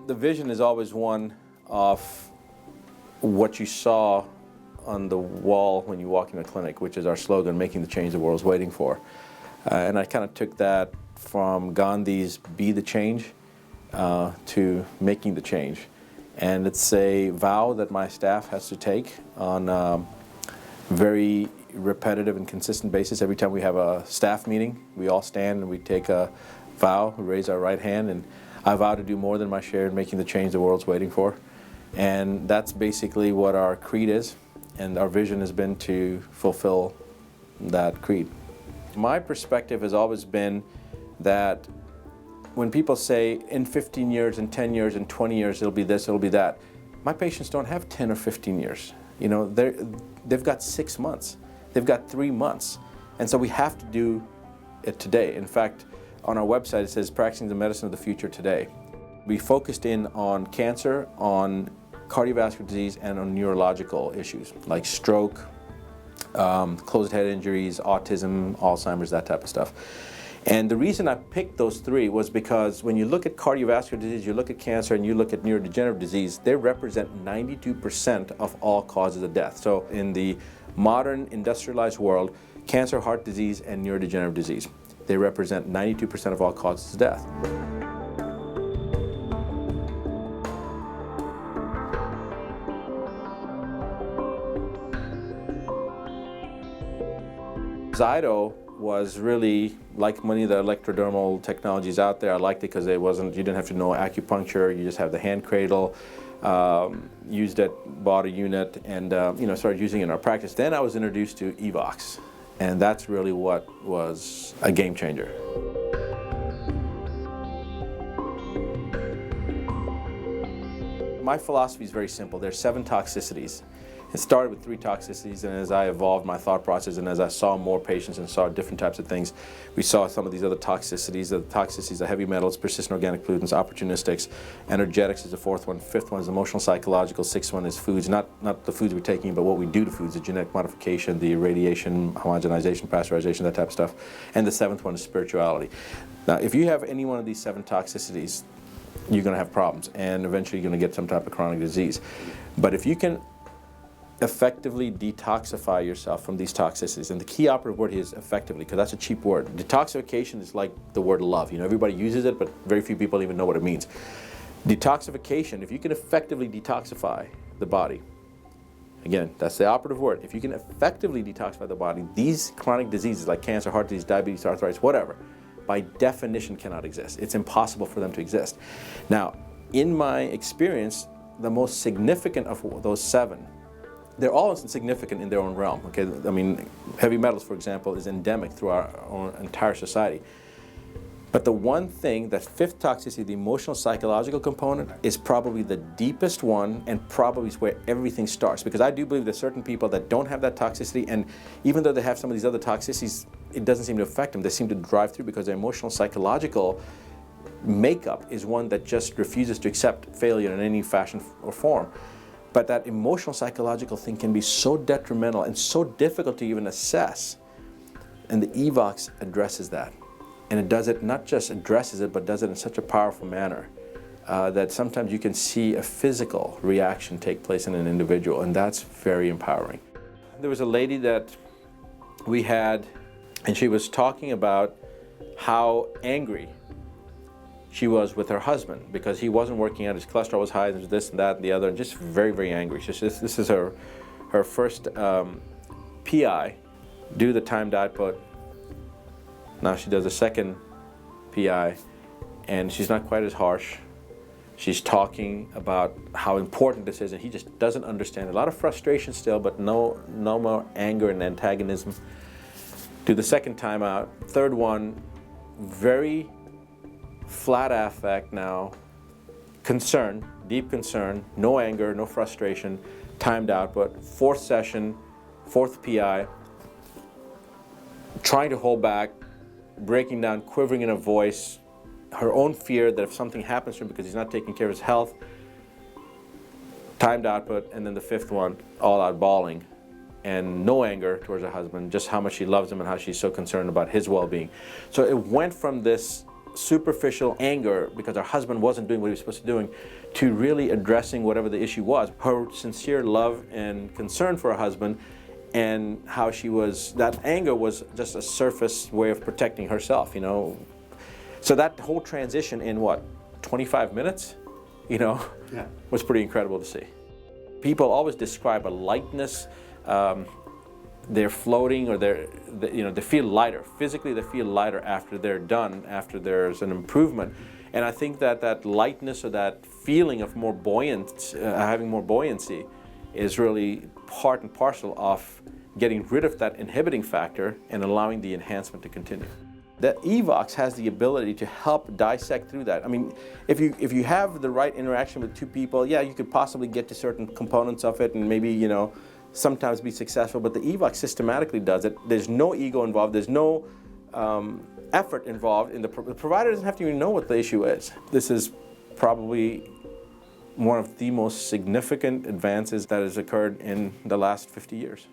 the vision is always one of what you saw on the wall when you walk in the clinic, which is our slogan, making the change the world's waiting for. And I kind of took that from Gandhi's be the change to making the change. And it's a vow that my staff has to take on a very repetitive and consistent basis. Every time we have a staff meeting, we all stand and we take a vow, we raise our right hand, and I vow to do more than my share in making the change the world's waiting for. And that's basically what our creed is, and our vision has been to fulfill that creed. My perspective has always been that when people say in 15 years, in 10 years, in 20 years, it'll be this, it'll be that, my patients don't have 10 or 15 years. You know, they've got 6 months, they've got 3 months, and so we have to do it today. In fact, on our website it says practicing the medicine of the future today. We focused in on cancer, on cardiovascular disease, and on neurological issues like stroke, closed head injuries, autism, Alzheimer's, that type of stuff. And the reason I picked those three was because when you look at cardiovascular disease, you look at cancer, and you look at neurodegenerative disease, they represent 92% of all causes of death. So in the modern industrialized world, cancer, heart disease, and neurodegenerative disease, they represent 92% of all causes of death. ZYTO was really, like many of the electrodermal technologies out there, I liked it because you didn't have to know acupuncture, you just have the hand cradle, used it, bought a unit, and started using it in our practice. Then I was introduced to EVOX, and that's really what was a game changer. My philosophy is very simple. There's 7 toxicities. It started with 3 toxicities, and as I evolved my thought process and as I saw more patients and saw different types of things, we saw some of these other toxicities. The toxicities of heavy metals, persistent organic pollutants, opportunistics, energetics is the 4th one. 5th one is emotional, psychological. 6th one is foods, not the foods we're taking, but what we do to foods, the genetic modification, the irradiation, homogenization, pasteurization, that type of stuff. And the 7th one is spirituality. Now, if you have any one of these 7 toxicities, you're going to have problems, and eventually you're going to get some type of chronic disease. But if you can effectively detoxify yourself from these toxicities, and the key operative word here is effectively, because that's a cheap word. Detoxification is like the word love. You know, everybody uses it, but very few people even know what it means. Detoxification, if you can effectively detoxify the body, again, that's the operative word. If you can effectively detoxify the body, these chronic diseases like cancer, heart disease, diabetes, arthritis, whatever, by definition cannot exist. It's impossible for them to exist. Now, in my experience, the most significant of those 7, they're all significant in their own realm. Okay, I mean, heavy metals, for example, is endemic through our entire society. But the one thing, that 5th toxicity, the emotional psychological component, is probably the deepest one, and probably is where everything starts. Because I do believe there's certain people that don't have that toxicity, and even though they have some of these other toxicities, it doesn't seem to affect them. They seem to drive through because their emotional psychological makeup is one that just refuses to accept failure in any fashion or form. But that emotional psychological thing can be so detrimental and so difficult to even assess. And the EVOX addresses that. And it does it, not just addresses it, but does it in such a powerful manner that sometimes you can see a physical reaction take place in an individual, and that's very empowering. There was a lady that we had, and she was talking about how angry she was with her husband because he wasn't working out, his cholesterol was high, there's this and that and the other, and just very, very angry. This is her first PI, do the timed output. Now she does a second PI, and she's not quite as harsh. She's talking about how important this is, and he just doesn't understand. A lot of frustration still, but no more anger and antagonism. Do the second time out. Third one, very flat affect now, concern, deep concern, no anger, no frustration, timed output. 4th session, 4th PI, trying to hold back, breaking down, quivering in her voice, her own fear that if something happens to him because he's not taking care of his health, timed output, and then the 5th one, all out bawling, and no anger towards her husband, just how much she loves him and how she's so concerned about his well-being. So it went from this superficial anger because her husband wasn't doing what he was supposed to be doing, to really addressing whatever the issue was. Her sincere love and concern for her husband, and how that anger was just a surface way of protecting herself, you know. So that whole transition in 25 minutes, you know, was pretty incredible to see. People always describe a lightness, they're floating, or they feel lighter. Physically, they feel lighter after they're done, after there's an improvement. And I think that lightness, or that feeling of more buoyant, having more buoyancy, is really part and parcel of getting rid of that inhibiting factor and allowing the enhancement to continue. The EVOX has the ability to help dissect through that. I mean, if you have the right interaction with two people, yeah, you could possibly get to certain components of it and maybe, you know, sometimes be successful, but the EVOX systematically does it. There's no ego involved, there's no effort involved, and the provider doesn't have to even know what the issue is. This is probably one of the most significant advances that has occurred in the last 50 years.